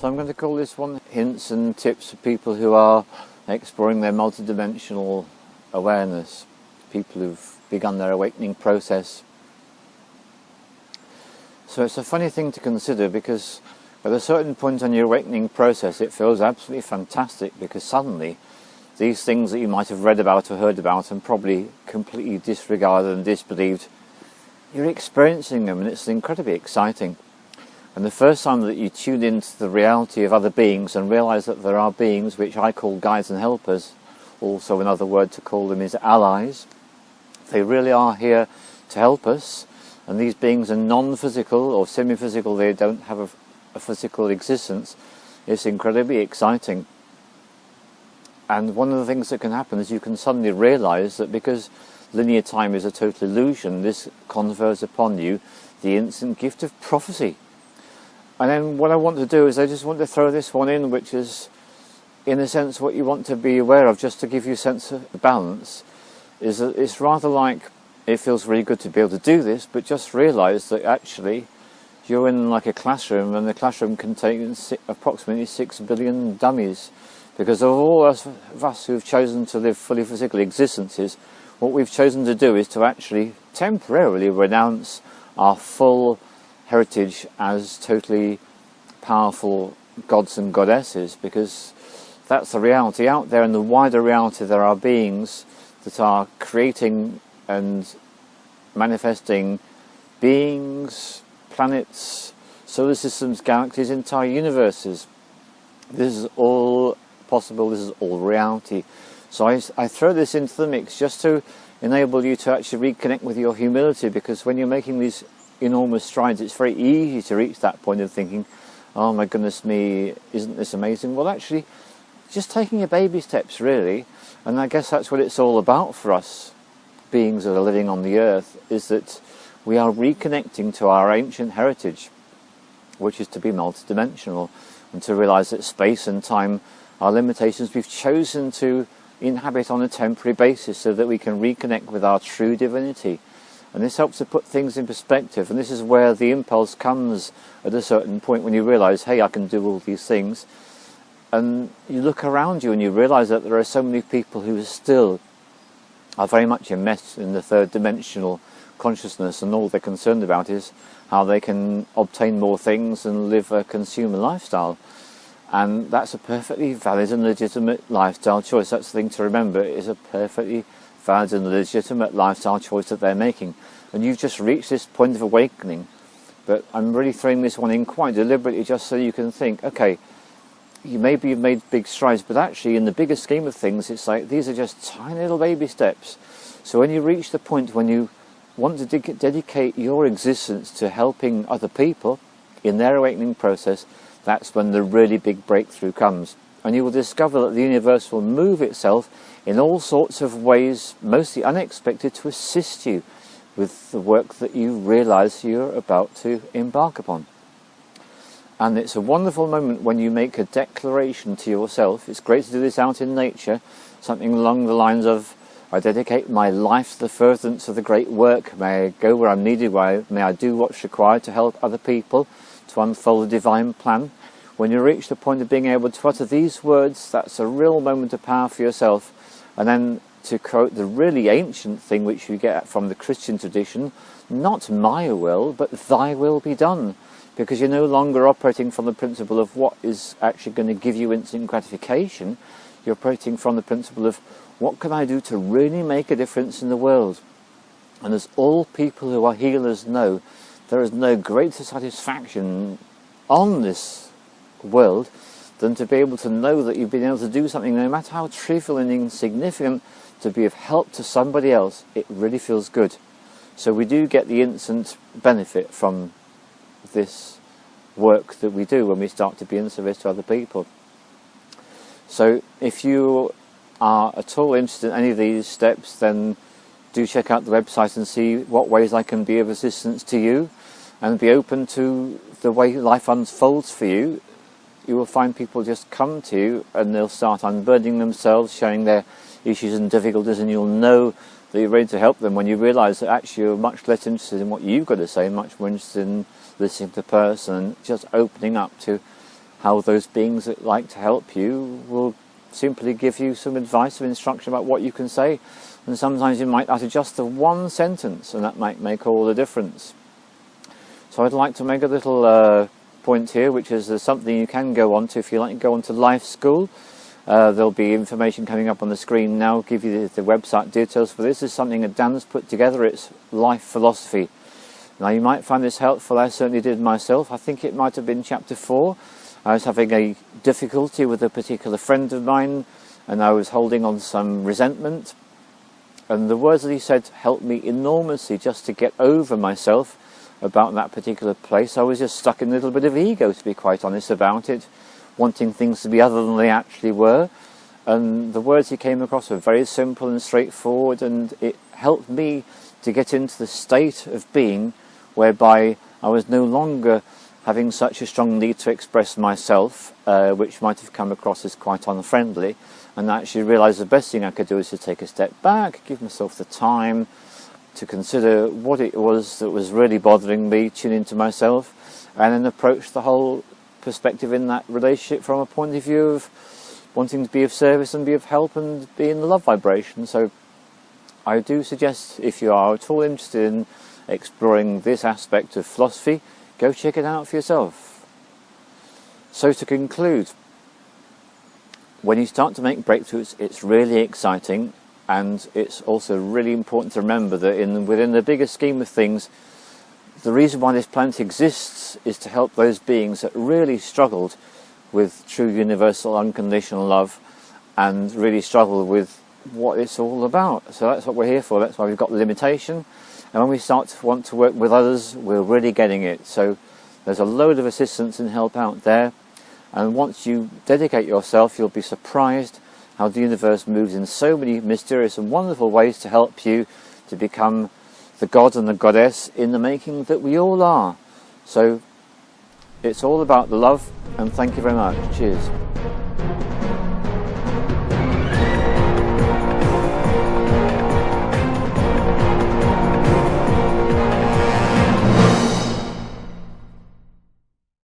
So I'm going to call this one Hints and Tips for people who are exploring their multidimensional awareness, people who've begun their awakening process. So it's a funny thing to consider, because at a certain point on your awakening process it feels absolutely fantastic, because suddenly these things that you might have read about or heard about and probably completely disregarded and disbelieved, you're experiencing them, and it's incredibly exciting. And the first time that you tune into the reality of other beings and realise that there are beings which I call guides and helpers, also another word to call them is allies, they really are here to help us, and these beings are non-physical or semi-physical, they don't have a physical existence. It's incredibly exciting. And one of the things that can happen is you can suddenly realise that because linear time is a total illusion, this confers upon you the instant gift of prophecy. And then what I want to do is I just want to throw this one in, which is in a sense what you want to be aware of, just to give you a sense of balance, is that it's rather like, it feels really good to be able to do this, but just realise that actually you're in like a classroom, and the classroom contains approximately 6 billion dummies. Because of all of us who've chosen to live fully physical existences, what we've chosen to do is to actually temporarily renounce our full heritage as totally powerful gods and goddesses, because that's the reality. Out there in the wider reality there are beings that are creating and manifesting beings, planets, solar systems, galaxies, entire universes. This is all possible, this is all reality. So I throw this into the mix just to enable you to actually reconnect with your humility, because when you're making these enormous strides it's very easy to reach that point of thinking, oh my goodness me, isn't this amazing? Well, actually just taking your baby steps really, and I guess that's what it's all about for us beings that are living on the earth, is that we are reconnecting to our ancient heritage, which is to be multidimensional, and to realise that space and time are limitations we've chosen to inhabit on a temporary basis so that we can reconnect with our true divinity. And this helps to put things in perspective, and this is where the impulse comes at a certain point when you realise, hey, I can do all these things. And you look around you and you realise that there are so many people who still are very much immersed in the third dimensional consciousness, and all they're concerned about is how they can obtain more things and live a consumer lifestyle. And that's a perfectly valid and legitimate lifestyle choice. That's the thing to remember, it is a perfectly valid and legitimate lifestyle choice that they're making. And you've just reached this point of awakening. But I'm really throwing this one in quite deliberately just so you can think, okay, maybe you've made big strides, but actually in the bigger scheme of things it's like these are just tiny little baby steps. So when you reach the point when you want to dedicate your existence to helping other people in their awakening process, that's when the really big breakthrough comes. And you will discover that the universe will move itself in all sorts of ways, mostly unexpected, to assist you with the work that you realise you're about to embark upon. And it's a wonderful moment when you make a declaration to yourself. It's great to do this out in nature, something along the lines of, I dedicate my life to the furtherance of the great work. May I go where I'm needed, may I do what's required to help other people to unfold the divine plan. When you reach the point of being able to utter these words, that's a real moment of power for yourself. And then to quote the really ancient thing which you get from the Christian tradition, not my will, but thy will be done. Because you're no longer operating from the principle of what is actually going to give you instant gratification. You're operating from the principle of what can I do to really make a difference in the world. And as all people who are healers know, there is no greater satisfaction on this world than to be able to know that you've been able to do something, no matter how trivial and insignificant, to be of help to somebody else. It really feels good. So we do get the instant benefit from this work that we do when we start to be in service to other people. So if you are at all interested in any of these steps, then do check out the website and see what ways I can be of assistance to you, and be open to the way life unfolds for you. You will find people just come to you and they'll start unburdening themselves, sharing their issues and difficulties, and you'll know that you're ready to help them when you realise that actually you're much less interested in what you've got to say, much more interested in listening to the person and just opening up to how those beings that like to help you will simply give you some advice or instruction about what you can say, and sometimes you might utter just the one sentence and that might make all the difference. So I'd like to make a little point here, which is there's something you can go on to if you like to go on to Life School. There'll be information coming up on the screen now, give you the website details for this. This is something that Dan's put together. It's life philosophy. Now you might find this helpful, I certainly did myself. I think it might have been chapter 4. I was having a difficulty with a particular friend of mine and I was holding on some resentment. And the words that he said helped me enormously just to get over myself about that particular place. I was just stuck in a little bit of ego, to be quite honest about it, wanting things to be other than they actually were. And the words he came across were very simple and straightforward, and it helped me to get into the state of being whereby I was no longer having such a strong need to express myself, which might have come across as quite unfriendly, and I actually realised the best thing I could do is to take a step back, give myself the time to consider what it was that was really bothering me, tune into myself, and then approach the whole perspective in that relationship from a point of view of wanting to be of service and be of help and be in the love vibration. So I do suggest, if you are at all interested in exploring this aspect of philosophy, go check it out for yourself. So to conclude, when you start to make breakthroughs, it's really exciting, and it's also really important to remember that within the bigger scheme of things, the reason why this planet exists is to help those beings that really struggled with true universal unconditional love and really struggle with what it's all about. So that's what we're here for. That's why we've got limitation. And when we start to want to work with others, we're really getting it. So there's a load of assistance and help out there. And once you dedicate yourself, you'll be surprised how the universe moves in so many mysterious and wonderful ways to help you to become the god and the goddess in the making that we all are. So it's all about the love, and thank you very much. Cheers.